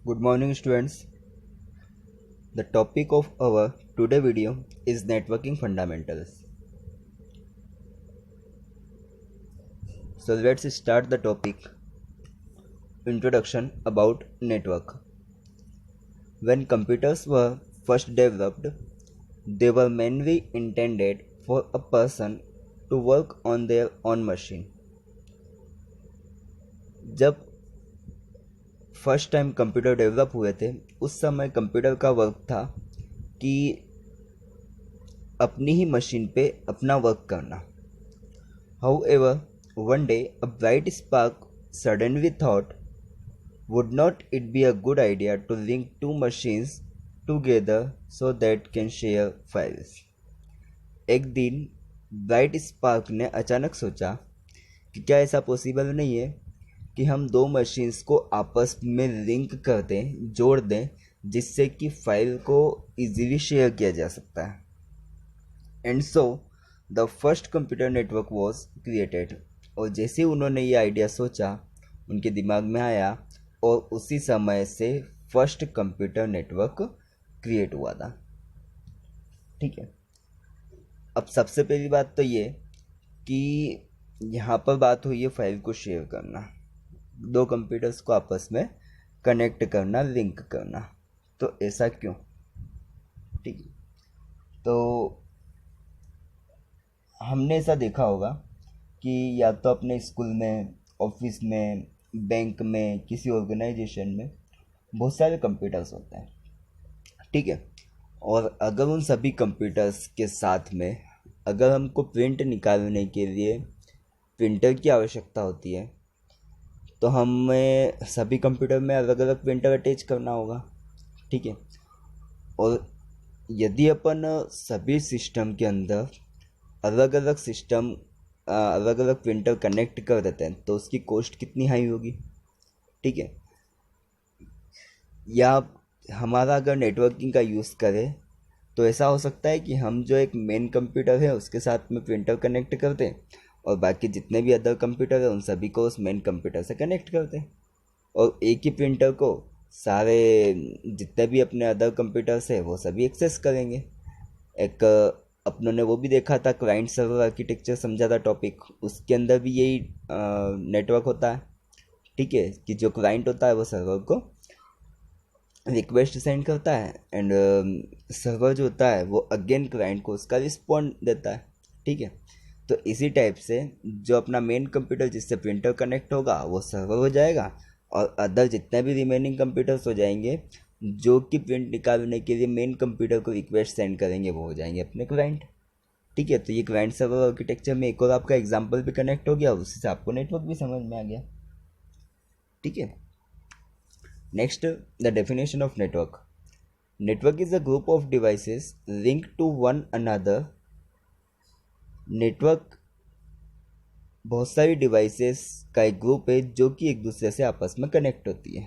Good morning, students. The topic of our today video is networking fundamentals. So let's start the topic. Introduction about network. When computers were first developed, they were mainly intended for a person to work on their own machine. जब first time computer develop हुए थे उस समय computer का work था कि अपनी ही machine पे अपना वर्क करना. However, one day a bright spark suddenly thought, would not it be a good idea to link two machines together so that can share files? एक दिन ब्राइट स्पार्क ने अचानक सोचा कि क्या ऐसा पॉसिबल नहीं है कि हम दो मशीन्स को आपस में लिंक कर दें, जोड़ दें, जिससे कि फाइल को इजीली शेयर किया जा सकता है. And so the first computer network was created. और जैसे ही उन्होंने ये आइडिया सोचा उनके दिमाग में आया और उसी समय से फर्स्ट कंप्यूटर नेटवर्क क्रिएट हुआ था. ठीक है. अब सबसे पहली बात तो ये कि यहाँ पर बात हुई है फाइल को शेयर करना, दो कंप्यूटर्स को आपस में कनेक्ट करना, लिंक करना. तो ऐसा क्यों? ठीक है. तो हमने ऐसा देखा होगा कि या तो अपने स्कूल में, ऑफिस में, बैंक में, किसी ऑर्गेनाइजेशन में बहुत सारे कंप्यूटर्स होते हैं. ठीक है. और अगर उन सभी कंप्यूटर्स के साथ में अगर हमको प्रिंट निकालने के लिए प्रिंटर की आवश्यकता होती है तो हमें सभी कंप्यूटर में अलग अलग प्रिंटर अटैच करना होगा. ठीक है. और यदि अपन सभी सिस्टम के अंदर अलग अलग प्रिंटर कनेक्ट कर देते हैं तो उसकी कॉस्ट कितनी हाई होगी. ठीक है. या हमारा अगर नेटवर्किंग का यूज़ करें तो ऐसा हो सकता है कि हम जो एक मेन कंप्यूटर है उसके साथ में प्रिंटर कनेक्ट कर दें और बाकी जितने भी अदर कंप्यूटर है उन सभी को उस मेन कंप्यूटर से कनेक्ट कर दें और एक ही प्रिंटर को सारे जितने भी अपने अदर कंप्यूटर्स है वो सभी एक्सेस करेंगे. एक अपनों ने वो भी देखा था, क्लाइंट सर्वर आर्किटेक्चर समझा था टॉपिक, उसके अंदर भी यही नेटवर्क होता है. ठीक है. कि जो क्लाइंट होता है वो सर्वर को रिक्वेस्ट सेंड करता है एंड सर्वर जो होता है वो अगेन क्लाइंट को उसका रिस्पॉन्ड देता है. ठीक है. तो इसी टाइप से जो अपना मेन कंप्यूटर जिससे प्रिंटर कनेक्ट होगा वो सर्वर हो जाएगा और अदर जितने भी रिमेनिंग कंप्यूटर्स हो जाएंगे जो कि प्रिंट निकालने के लिए मेन कंप्यूटर को रिक्वेस्ट सेंड करेंगे वो हो जाएंगे अपने क्लाइंट. ठीक है. तो ये क्लाइंट सर्वर आर्किटेक्चर में एक और आपका एग्जांपल भी कनेक्ट हो गया, उससे आपको नेटवर्क भी समझ में आ गया. ठीक है. Next, the definition of network. Network is a group of devices link to one another. Network बहुत सारी डिवाइसेस का एक ग्रुप है जो कि एक दूसरे से आपस में कनेक्ट होती है.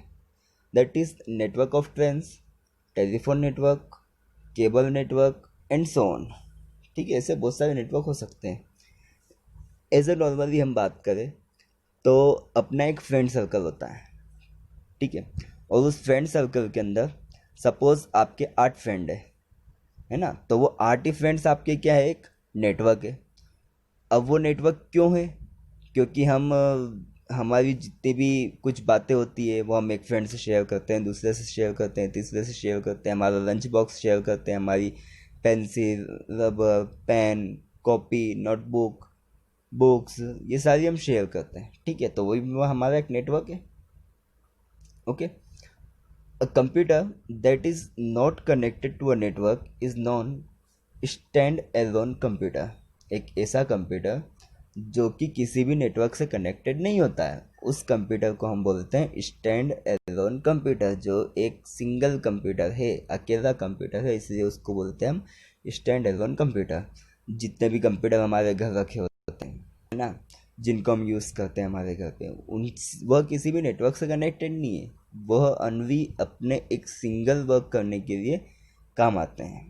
That is network of trains, telephone network, cable network and so on. ठीक है. ऐसे बहुत सारे नेटवर्क हो सकते हैं. एज ए नॉर्मली हम बात करें तो अपना एक फ्रेंड सर्कल होता है. ठीक है. और उस फ्रेंड सर्कल के अंदर सपोज आपके 8 फ्रेंड है ना. तो वो 8 ही फ्रेंड्स आपके क्या है, एक नेटवर्क है. अब वो नेटवर्क क्यों है? क्योंकि हम हमारी जितनी भी कुछ बातें होती है वो हम एक फ्रेंड से शेयर करते हैं, दूसरे से शेयर करते हैं, तीसरे से शेयर करते हैं, हमारा लंच बॉक्स शेयर करते हैं, हमारी pencil, rubber, pen, copy, notebook, books, ये सारी हम शेयर करते हैं. ठीक है. तो वो हमारा एक नेटवर्क है. Okay. A computer that is not connected to a network is known stand-alone computer. एक ऐसा कंप्यूटर जो कि किसी भी नेटवर्क से कनेक्टेड नहीं होता है उस कंप्यूटर को हम बोलते हैं स्टैंड एलोन कंप्यूटर. जो एक सिंगल कंप्यूटर है, अकेला कंप्यूटर है, इसलिए उसको बोलते हैं हम स्टैंड एलोन कंप्यूटर. जितने भी कंप्यूटर हमारे घर रखे होते हैं है ना, जिनको हम यूज़ करते हैं हमारे घर पे, उन वह किसी भी नेटवर्क से कनेक्टेड नहीं है. वह अनवी अपने एक सिंगल वर्क करने के लिए काम आते हैं.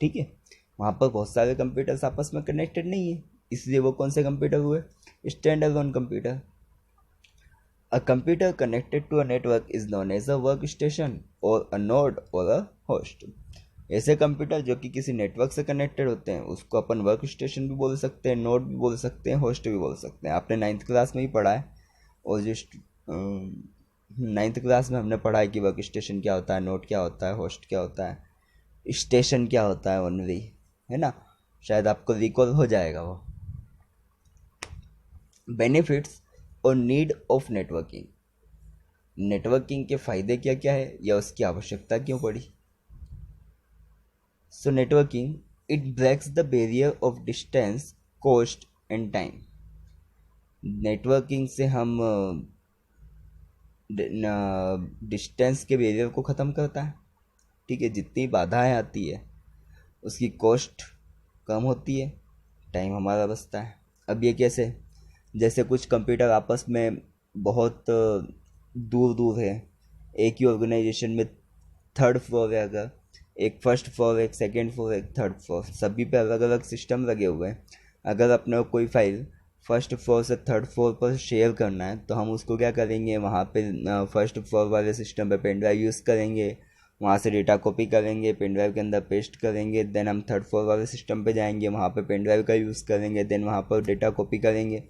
ठीक है. वहाँ पर बहुत सारे कंप्यूटर्स आपस में कनेक्टेड नहीं है, इसलिए वो कौन से कंप्यूटर हुए, stand alone computer. A computer connected to a network is known as a workstation or a node or a host. ऐसे कंप्यूटर जो कि किसी नेटवर्क से कनेक्टेड होते हैं उसको अपन वर्क स्टेशन भी बोल सकते हैं, नोड भी बोल सकते हैं, होस्ट भी बोल सकते हैं। आपने 9th क्लास में ही पढ़ा है, और जो 9th क्लास में हमने पढ़ा है कि वर्क स्टेशन क्या होता है, नोड क्या होता है, होस्ट क्या होता है, स्टेशन क्या होता है ओनली, है ना। शायद आपको रिकॉल हो जाएगा वो। बेनिफिट्स और नीड ऑफ नेटवर्किंग। नेटवर्किंग के फ़ायदे क्या क्या है या उसकी आवश्यकता क्यों पड़ी। So networking it breaks the barrier of distance, cost and time. Networking से हम डिस्टेंस के बैरियर को ख़त्म करता है, ठीक है। जितनी बाधाएं आती है उसकी कॉस्ट कम होती है, टाइम हमारा बचता है। अब ये कैसे, जैसे कुछ कंप्यूटर आपस में बहुत दूर दूर है, एक ही ऑर्गेनाइजेशन में 3rd फ्लोर है, अगर एक 1st फ्लोर, एक 2nd फ्लोर, एक 3rd फ्लोर, सभी पे अलग अलग सिस्टम लगे हुए हैं। अगर अपने को कोई फाइल 1st फ्लोर से 3rd फ्लोर पर शेयर करना है तो हम उसको क्या करेंगे, वहाँ पे 1st फ्लोर वाले सिस्टम पे पेन ड्राइव यूज़ करेंगे, वहाँ से डेटा कॉपी करेंगे, पेन ड्राइव के अंदर पेस्ट करेंगे, देन हम 3rd फ्लोर वाले सिस्टम पे जाएंगे, वहाँ पे पेन ड्राइव का यूज़ करेंगे, देन वहाँ पर डेटा कॉपी करेंगे,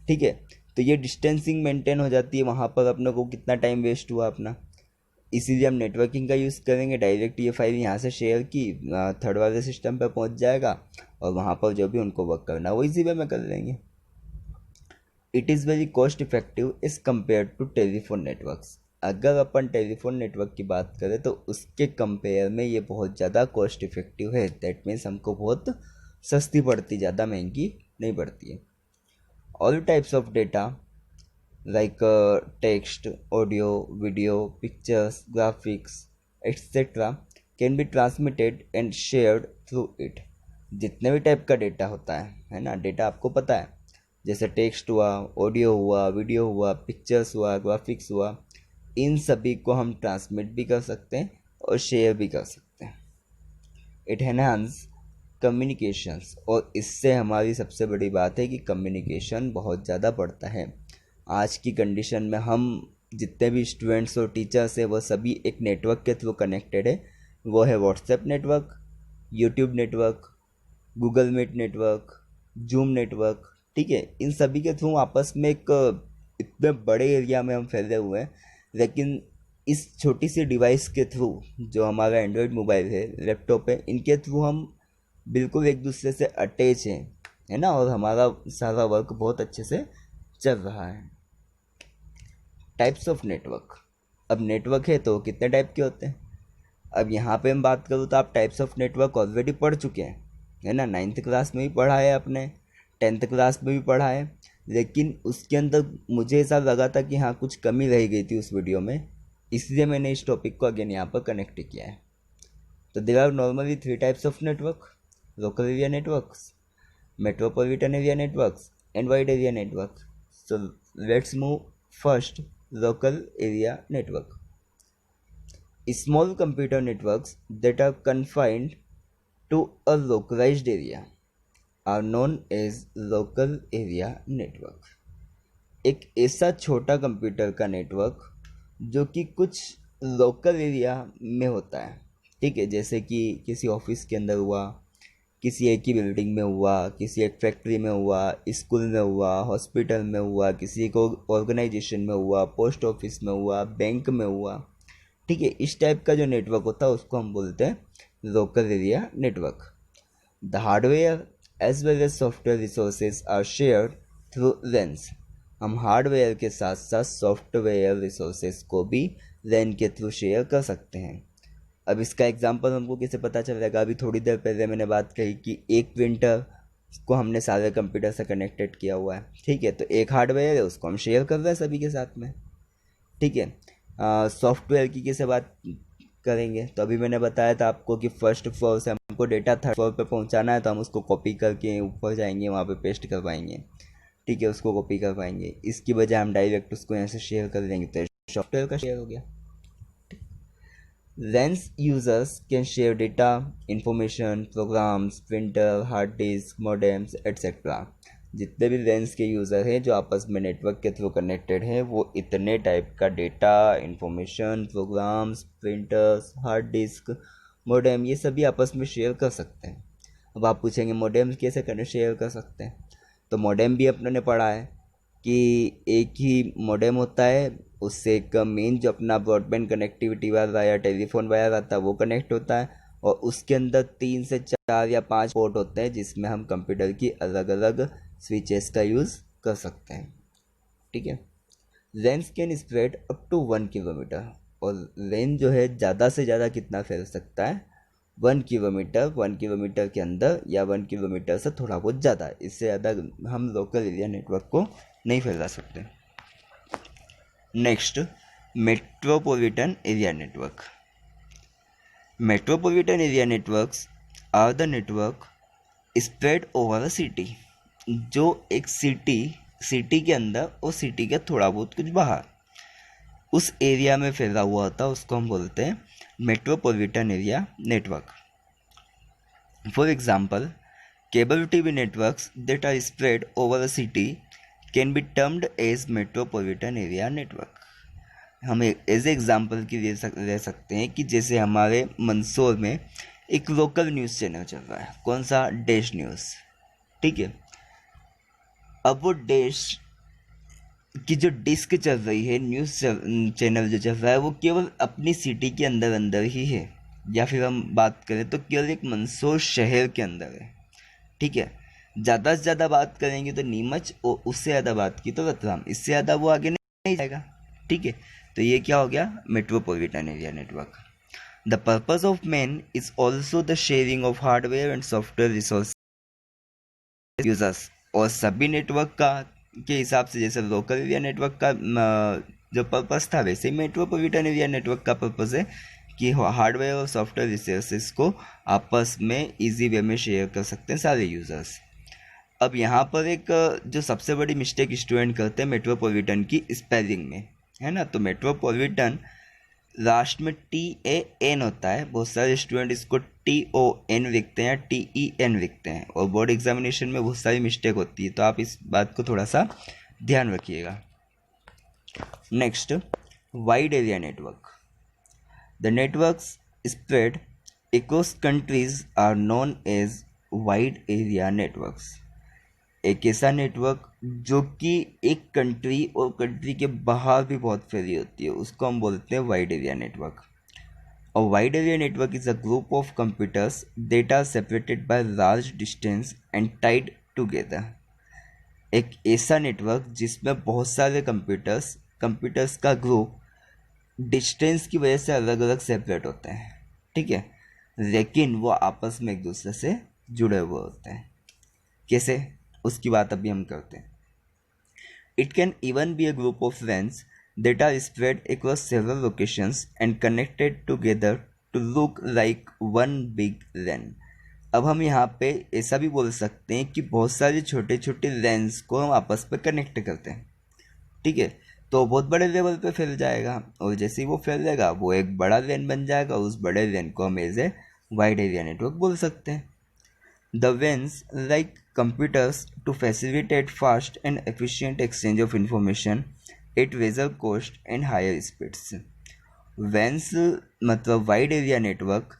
ठीक है। तो ये डिस्टेंसिंग मेंटेन हो जाती है, वहाँ पर अपने को कितना टाइम वेस्ट हुआ अपना। इसीलिए हम नेटवर्किंग का यूज़ करेंगे, डायरेक्ट ये फाइल यहाँ से शेयर की 3rd वाले सिस्टम पर पहुँच जाएगा, और वहाँ पर जो भी उनको वर्क करना है वो इजी वे में कर लेंगे। It is very cost effective as compare to telephone networks. अगर अपन टेलीफोन नेटवर्क की बात करें तो उसके कंपेयर में ये बहुत ज़्यादा कॉस्ट इफेक्टिव है। दैट मीन्स हमको बहुत सस्ती पड़ती, ज़्यादा महंगी नहीं पड़ती है। All types of data like text, audio, video, pictures, graphics etcetera can be transmitted and shared through it. जितने भी टाइप का डेटा होता है ना, डेटा आपको पता है, जैसे टेक्स्ट हुआ, ऑडियो हुआ, वीडियो हुआ, पिक्चर्स हुआ, ग्राफिक्स हुआ, इन सभी को हम ट्रांसमिट भी कर सकते हैं और शेयर भी कर सकते हैं। इट एनहांस कम्युनिकेशंस, और इससे हमारी सबसे बड़ी बात है कि कम्युनिकेशन बहुत ज़्यादा बढ़ता है। आज की कंडीशन में हम जितने भी स्टूडेंट्स और टीचर्स हैं वो सभी एक नेटवर्क के थ्रू कनेक्टेड है। वो है WhatsApp network, YouTube network, Google Meet network, Zoom network, ठीक है। इन सभी के थ्रू आपस में एक इतने बड़े एरिया में हम फैले हुए हैं, लेकिन इस छोटी सी डिवाइस के थ्रू, जो हमारा एंड्रॉयड मोबाइल है, लैपटॉप है, इनके थ्रू हम बिल्कुल एक दूसरे से अटैच हैं, है ना, और हमारा सारा वर्क बहुत अच्छे से चल रहा है। Types of network. अब नेटवर्क है तो कितने टाइप के होते हैं। अब यहाँ पे हम बात करूँ तो आप टाइप्स ऑफ नेटवर्क ऑलरेडी पढ़ चुके हैं, है ना। 9th क्लास में भी पढ़ा है आपने, 10th क्लास में भी पढ़ा है, लेकिन उसके अंदर मुझे ऐसा लगा था कि हाँ कुछ कमी रह गई थी उस वीडियो में, इसलिए मैंने इस टॉपिक को अगेन यहाँ पर कनेक्ट किया है। तो there are normally 3 types of network: local area networks, metropolitan area networks, and wide area network. So let's move first local area network. Small computer networks that are confined to a localized area are known as local area network. एक ऐसा छोटा computer का network जो कि कुछ local area में होता है, ठीक है। जैसे कि किसी ऑफिस के अंदर हुआ, किसी एक ही बिल्डिंग में हुआ, किसी एक फैक्ट्री में हुआ, स्कूल में हुआ, हॉस्पिटल में हुआ, किसी को ऑर्गेनाइजेशन में हुआ, पोस्ट ऑफिस में हुआ, बैंक में हुआ, ठीक है। इस टाइप का जो नेटवर्क होता है उसको हम बोलते हैं local area network. The hardware as well as software resources are shared through LANs। हम हार्डवेयर के साथ साथ सॉफ्टवेयर रिसोर्सेज को भी LAN के थ्रू शेयर कर सकते हैं। अब इसका एग्जांपल हमको कैसे पता चलेगा। अभी थोड़ी देर पहले मैंने बात कही कि एक प्रिंटर को हमने सारे कंप्यूटर से कनेक्टेड किया हुआ है, ठीक है। तो एक हार्डवेयर है, उसको हम शेयर कर रहे हैं सभी के साथ में, ठीक है। सॉफ्टवेयर की कैसे बात करेंगे, तो अभी मैंने बताया था आपको कि 1st फ्लोर से हमको डेटा 3rd फ्लोर पे पहुंचाना है, तो हम उसको कॉपी करके ऊपर जाएंगे, वहाँ पे पेस्ट कर पाएंगे, ठीक है, उसको कॉपी कर पाएंगे। इसकी वजह हम डायरेक्ट उसको यहाँ से शेयर कर देंगे, तो सॉफ्टवेयर का शेयर हो गया। LANs users can share data, information, programs, printer, hard disk, modems, etc. जितने भी लेंस के यूज़र हैं जो आपस में नेटवर्क के थ्रू कनेक्टेड हैं, वो इतने टाइप का data, information, programs, printers, hard disk, modem, ये सभी आपस में शेयर कर सकते हैं। अब आप पूछेंगे मोडेम कैसे करने शेयर कर सकते हैं, तो मोडेम भी अपने ने पढ़ा है कि एक ही मोडेम होता है, उससे एक मेन जो अपना ब्रॉडबैंड कनेक्टिविटी वाला या टेलीफोन वायर आता है वो कनेक्ट होता है, और उसके अंदर 3 से 4 या 5 पोर्ट होते हैं जिसमें हम कंप्यूटर की अलग अलग स्विचेस का यूज़ कर सकते हैं। ठीक है। LANs can spread up to 1 kilometre, और लेंस जो है ज़्यादा से ज़्यादा कितना फैल सकता है, 1 किलोमीटर, 1 किलोमीटर के अंदर या 1 किलोमीटर से थोड़ा बहुत ज़्यादा, इससे ज़्यादा हम लोकल एरिया नेटवर्क को नहीं फैला सकते। Next, metropolitan area network. Metropolitan area networks are the network spread over a city, जो एक सिटी के अंदर और सिटी के थोड़ा बहुत कुछ बाहर उस एरिया में फैला हुआ होता, उसको हम बोलते हैं metropolitan area network. For example, cable TV networks that are spread over a city can be termed as metropolitan area network. हम एज एग्जाम्पल की ले सकते हैं कि जैसे हमारे मंदसौर में एक लोकल न्यूज़ चैनल चल रहा है, कौन सा, देश न्यूज़। ठीक है। अब वो देश की जो डिस्क चल रही है, न्यूज़ चैनल जो चल रहा है, वो केवल अपनी सिटी के अंदर अंदर ही है, या फिर हम बात करें तो केवल एक मंदसौर शहर के अंदर है। ठीक है। ज़्यादा से ज़्यादा बात करेंगे तो नीमच, और उससे ज़्यादा बात की तो रतलाम, इससे ज़्यादा वो आगे नहीं जाएगा। ठीक है। तो ये क्या हो गया, metropolitan area network. The purpose of man is also the sharing of hardware and software resource users. और सभी नेटवर्क का के हिसाब से जैसे लोकल एरिया नेटवर्क का जो पर्पस था, वैसे ही मेट्रोपॉलिटन एरिया नेटवर्क का पर्पस है कि हार्डवेयर और सॉफ्टवेयर रिसोर्सेज को आपस में इजी वे में शेयर कर सकते हैं सारे यूज़र्स। अब यहाँ पर एक जो सबसे बड़ी मिस्टेक स्टूडेंट करते हैं मेट्रोपॉलिटन की स्पेलिंग में, है ना। तो मेट्रोपॉलिटन लास्ट में TAN होता है, बहुत सारे स्टूडेंट इसको TON लिखते हैं, TEN लिखते हैं, और बोर्ड एग्जामिनेशन में बहुत सारी मिस्टेक होती है, तो आप इस बात को थोड़ा सा ध्यान रखिएगा। Next, wide area network. The networks spread across countries are known as wide area networks. एक ऐसा नेटवर्क जो कि एक कंट्री और कंट्री के बाहर भी बहुत फैली होती है, उसको हम बोलते हैं वाइड एरिया नेटवर्क। और wide area network is a group of computers that are separated by large distance and tied together. एक ऐसा नेटवर्क जिसमें बहुत सारे कंप्यूटर्स का ग्रुप डिस्टेंस की वजह से अलग अलग सेपरेट होते हैं। ठीक है। लेकिन वो आपस में एक दूसरे से जुड़े हुए होते हैं। कैसे, उसकी बात अभी हम करते हैं। It can even be a group of LANs that are spread across several locations and connected together to look like one big LAN। अब हम यहाँ पे ऐसा भी बोल सकते हैं कि बहुत सारे छोटे छोटे LANs को हम आपस में कनेक्ट करते हैं। ठीक है। तो बहुत बड़े लेवल पे फैल जाएगा, और जैसे ही वो फैलेगा वो एक बड़ा LAN बन जाएगा, उस बड़े LAN को हम as a wide area network बोल सकते हैं। The WANs, like computers, to facilitate fast and efficient exchange of information at lesser cost and higher speeds। WANs मतलब वाइड एरिया नेटवर्क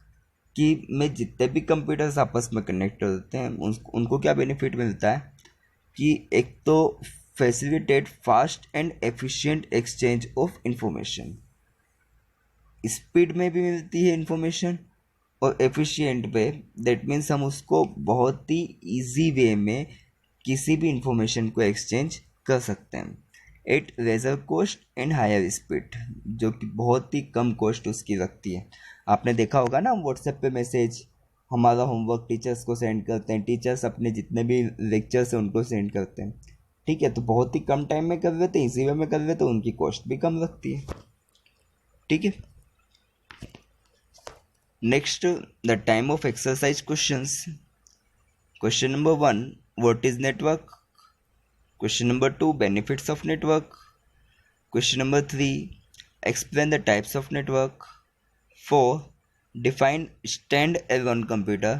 कि में जितने भी कंप्यूटर्स आपस में कनेक्ट होते हैं उनको क्या बेनिफिट मिलता है कि एक तो facilitate fast and efficient exchange of information, speed में भी मिलती है इंफॉर्मेशन, और एफिशिएंट पे दैट मीन्स हम उसको बहुत ही इजी वे में किसी भी इंफॉर्मेशन को एक्सचेंज कर सकते हैं at lesser cost and higher speed, जो कि बहुत ही कम कॉस्ट उसकी रखती है। आपने देखा होगा ना, हम व्हाट्सएप पे मैसेज हमारा होमवर्क टीचर्स को सेंड करते हैं, टीचर्स अपने जितने भी लेक्चर्स हैं उनको सेंड करते हैं। ठीक है। तो बहुत ही कम टाइम में कर लेते हैं, इसी वे में कर लेते हैं, उनकी कॉस्ट भी कम लगती है। ठीक है। Next, the time of exercise questions. Question number 1, what is network? Question number 2, benefits of network. Question number 3, explain the types of network. 4, define stand-alone computer.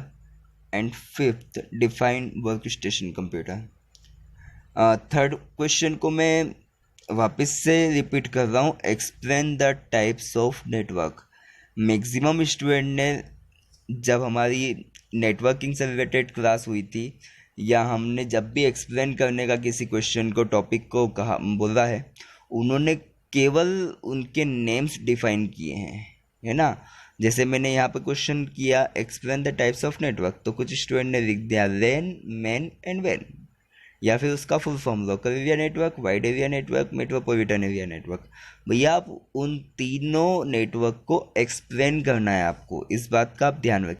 And 5th, define workstation computer. Third question को मैं वापस से repeat कर रहा हूँ, explain the types of network. Maximum student ने जब हमारी नेटवर्किंग से रिलेटेड क्लास हुई थी या हमने जब भी एक्सप्लेन करने का किसी क्वेश्चन को टॉपिक को कहा बोला है, उन्होंने केवल उनके नेम्स डिफाइन किए हैं, है ना। जैसे मैंने यहाँ पे क्वेश्चन किया explain the types of network, तो कुछ स्टूडेंट ने लिख दिया रेन, मैन एंड वेन, या फिर उसका full form local area network, wide area network, metropolitan area network. भैया आप उन तीनों नेटवर्क को एक्सप्लेन करना है आपको, इस बात का आप ध्यान रखिए।